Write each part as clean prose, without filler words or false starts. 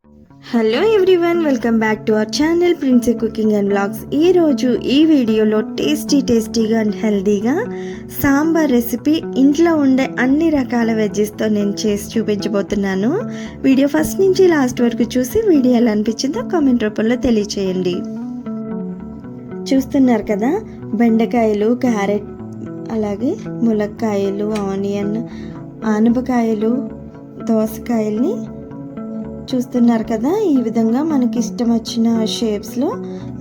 Hello everyone, welcome back to our channel Princy cooking and vlogs. ఈరోజు ఈ వీడియోలో టేస్టీగా అండ్ హెల్తీగా సాంబార్ రెసిపీ ఇంట్లో ఉండే అన్ని రకాల వెజ్జెస్తో నేను చేసి చూపించబోతున్నాను. వీడియో ఫస్ట్ నుంచి లాస్ట్ వరకు చూసి వీడియో ఎలా అనిపించిందో కామెంట్ రూపంలో తెలియచేయండి. చూస్తున్నారు కదా, బెండకాయలు, క్యారెట్, అలాగే ములక్కాయలు, ఆనియన్, ఆనపకాయలు, దోసకాయల్ని చూస్తున్నారు కదా. ఈ విధంగా మనకి ఇష్టం వచ్చిన షేప్స్లో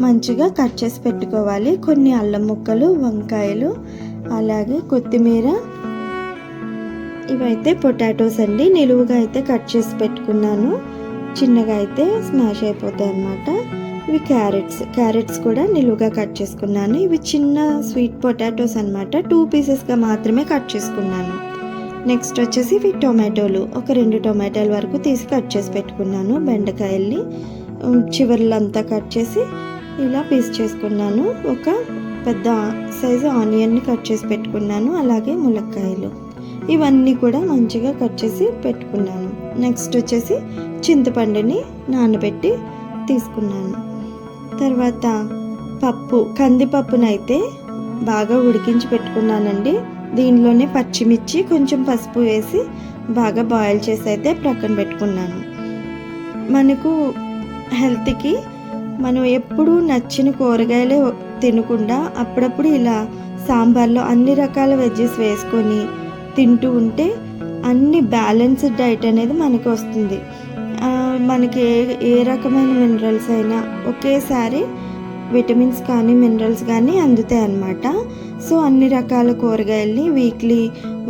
మంచిగా కట్ చేసి పెట్టుకోవాలి. కొన్ని అల్లం ముక్కలు, వంకాయలు, అలాగే కొత్తిమీర, ఇవైతే పొటాటోస్ అండి. నిలువుగా అయితే కట్ చేసి పెట్టుకున్నాను, చిన్నగా అయితే స్మాష్ అయిపోతాయి అన్నమాట. ఇవి క్యారెట్స్ కూడా నిలువుగా కట్ చేసుకున్నాను. ఇవి చిన్న స్వీట్ పొటాటోస్ అన్నమాట. 2 పీసెస్గా మాత్రమే కట్ చేసుకున్నాను. నెక్స్ట్ వచ్చేసి ఇవి టొమాటోలు, ఒక 2 టొమాటోల వరకు తీసి కట్ చేసి పెట్టుకున్నాను. బెండకాయల్ని చివర్లంతా కట్ చేసి ఇలా పీస్ చేసుకున్నాను. ఒక పెద్ద సైజు ఆనియన్ని కట్ చేసి పెట్టుకున్నాను. అలాగే ములక్కాయలు, ఇవన్నీ కూడా మంచిగా కట్ చేసి పెట్టుకున్నాను. నెక్స్ట్ వచ్చేసి చింతపండుని నానబెట్టి తీసుకున్నాను. తర్వాత కందిపప్పునైతే బాగా ఉడికించి పెట్టుకున్నానండి. దీనిలోనే పచ్చిమిర్చి, కొంచెం పసుపు వేసి బాగా బాయిల్ చేసి అయితే ప్రక్కన పెట్టుకున్నాను. మనకు హెల్త్కి మనం ఎప్పుడూ నచ్చిన కూరగాయలే తినకుండా అప్పుడప్పుడు ఇలా సాంబార్లో అన్ని రకాల వెజ్జెస్ వేసుకొని తింటూ ఉంటే అన్ని బ్యాలెన్స్డ్ డైట్ అనేది మనకి వస్తుంది. మనకి ఏ రకమైన మినరల్స్ అయినా ఒకేసారి విటమిన్స్ కానీ మినరల్స్ కానీ అందుతాయి అన్నమాట. సో అన్ని రకాల కూరగాయల్ని వీక్లీ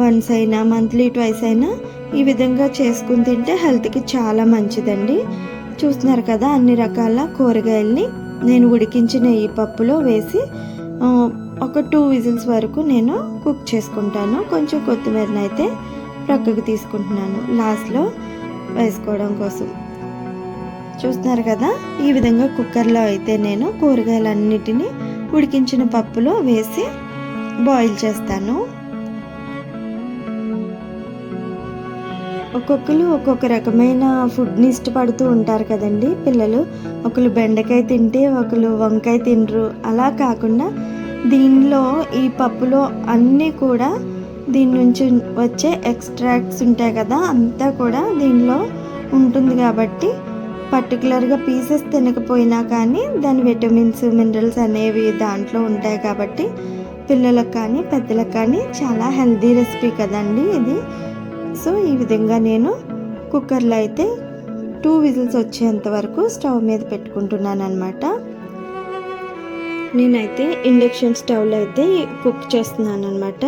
వన్స్ అయినా మంత్లీ ట్వైస్ అయినా ఈ విధంగా చేసుకుని తింటే హెల్త్కి చాలా మంచిదండి. చూస్తున్నారు కదా, అన్ని రకాల కూరగాయల్ని నేను ఉడికించిన ఈ పప్పులో వేసి ఒక 2 విజిల్స్ వరకు నేను కుక్ చేసుకుంటాను. కొంచెం కొత్తిమీరని అయితే ప్రక్కకు తీసుకుంటున్నాను లాస్ట్లో వేసుకోవడం కోసం. చూస్తున్నారు కదా, ఈ విధంగా కుక్కర్లో అయితే నేను కూరగాయలన్నిటినీ ఉడికించిన పప్పులో వేసి బాయిల్ చేస్తాను. ఒక్కొక్కరు ఒక్కొక్క రకమైన ఫుడ్ని ఇష్టపడుతూ ఉంటారు కదండి పిల్లలు. ఒకరు బెండకాయ తింటే ఒకరు వంకాయ తినరు. అలా కాకుండా దీనిలో ఈ పప్పులో అన్నీ కూడా దీని నుంచి వచ్చే ఎక్స్ట్రాక్ట్స్ ఉంటాయి కదా, అంతా కూడా దీనిలో ఉంటుంది కాబట్టి పర్టికులర్గా పీసెస్ తినకపోయినా కానీ దాని విటమిన్స్ మినరల్స్ అనేవి దాంట్లో ఉంటాయి కాబట్టి పిల్లలకు కానీ పెద్దలకు కానీ చాలా హెల్తీ రెసిపీ కదండి ఇది. సో ఈ విధంగా నేను కుక్కర్లో అయితే 2 విజిల్స్ వచ్చేంత వరకు స్టవ్ మీద పెట్టుకుంటున్నాను అనమాట. నేనైతే ఇండక్షన్ స్టవ్లో అయితే కుక్ చేస్తున్నాను అనమాట.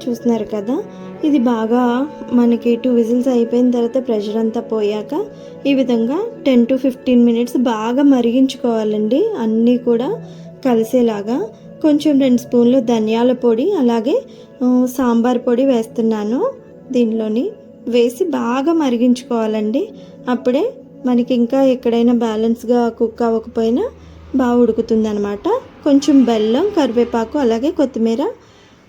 చూస్తున్నారు కదా, ఇది బాగా మనకి 2 విజిల్స్ అయిపోయిన తర్వాత ప్రెషర్ అంతా పోయాక ఈ విధంగా 10 to 15 మినిట్స్ బాగా మరిగించుకోవాలండి. అన్నీ కూడా కలిసేలాగా. కొంచెం 2 స్పూన్లు ధనియాల పొడి, అలాగే సాంబార్ పొడి వేస్తున్నాను. దీనిలోని వేసి బాగా మరిగించుకోవాలండి. అప్పుడే మనకి ఇంకా ఎక్కడైనా బ్యాలెన్స్గా కుక్ అవ్వకపోయినా బాగా ఉడుకుతుంది అనమాట. కొంచెం బెల్లం, కరివేపాకు, అలాగే కొత్తిమీర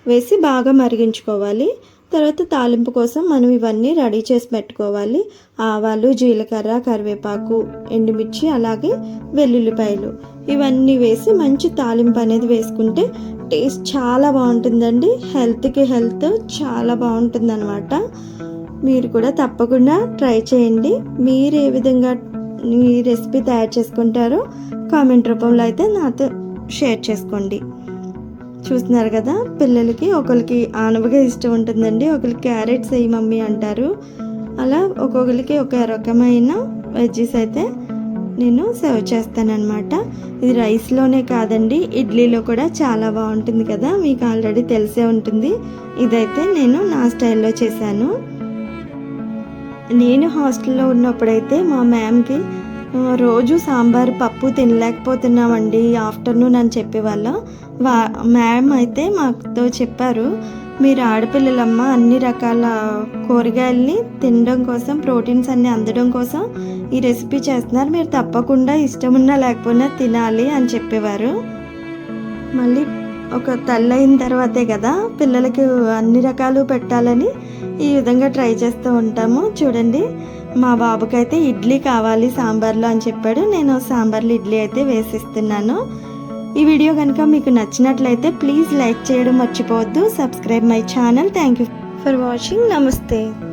వేసి బాగా మరిగించుకోవాలి. తర్వాత తాలింపు కోసం మనం ఇవన్నీ రెడీ చేసి పెట్టుకోవాలి. ఆవాలు, జీలకర్ర, కరివేపాకు, ఎండుమిర్చి, అలాగే వెల్లుల్లిపాయలు, ఇవన్నీ వేసి మంచి తాలింపు అనేది వేసుకుంటే టేస్ట్ చాలా బాగుంటుందండి. హెల్త్కి హెల్త్ చాలా బాగుంటుంది అనమాట. మీరు కూడా తప్పకుండా ట్రై చేయండి. మీరు ఏ విధంగా ఈ రెసిపీ తయారు చేసుకుంటారో కామెంట్ రూపంలో అయితే నాతో షేర్ చేసుకోండి. చూస్తున్నారు కదా, పిల్లలకి ఒకరికి ఆనపకాయ ఇష్టం ఉంటుందండి, ఒకరికి క్యారెట్స్ వేయి మమ్మీ అంటారు. అలా ఒక్కొక్కరికి ఒక రకమైన వెజ్జెస్ అయితే నేను సర్వ్ చేస్తానన్నమాట. ఇది రైస్లోనే కాదండి, ఇడ్లీలో కూడా చాలా బాగుంటుంది కదా, మీకు ఆల్రెడీ తెలిసే ఉంటుంది. ఇదైతే నేను నా స్టైల్లో చేశాను. నేను హాస్టల్లో ఉన్నప్పుడైతే మా మ్యామ్కి రోజు సాంబార్ పప్పు తినలేకపోతున్నామండి ఆఫ్టర్నూన్ అని చెప్పేవాళ్ళం. మ్యామ్ అయితే మాతో చెప్పారు, మీరు ఆడపిల్లలమ్మ అన్ని రకాల కూరగాయల్ని తినడం కోసం, ప్రోటీన్స్ అన్నీ అందడం కోసం ఈ రెసిపీ చేస్తున్నారు, మీరు తప్పకుండా ఇష్టమున్నా లేకపోయినా తినాలి అని చెప్పేవారు. మళ్ళీ ఒక తల్లి అయిన తర్వాతే కదా పిల్లలకి అన్ని రకాలు పెట్టాలని ఈ విధంగా ట్రై చేస్తూ ఉంటాము. చూడండి, మా బాబుకైతే ఇడ్లీ కావాలి సాంబార్లో అని చెప్పాడు. నేను సాంబార్లో ఇడ్లీ అయితే వేసిస్తున్నాను. ఈ వీడియో కనుక మీకు నచ్చినట్లయితే ప్లీజ్ లైక్ చేయడం మర్చిపోవద్దు. Subscribe my channel. Thank you for watching. నమస్తే.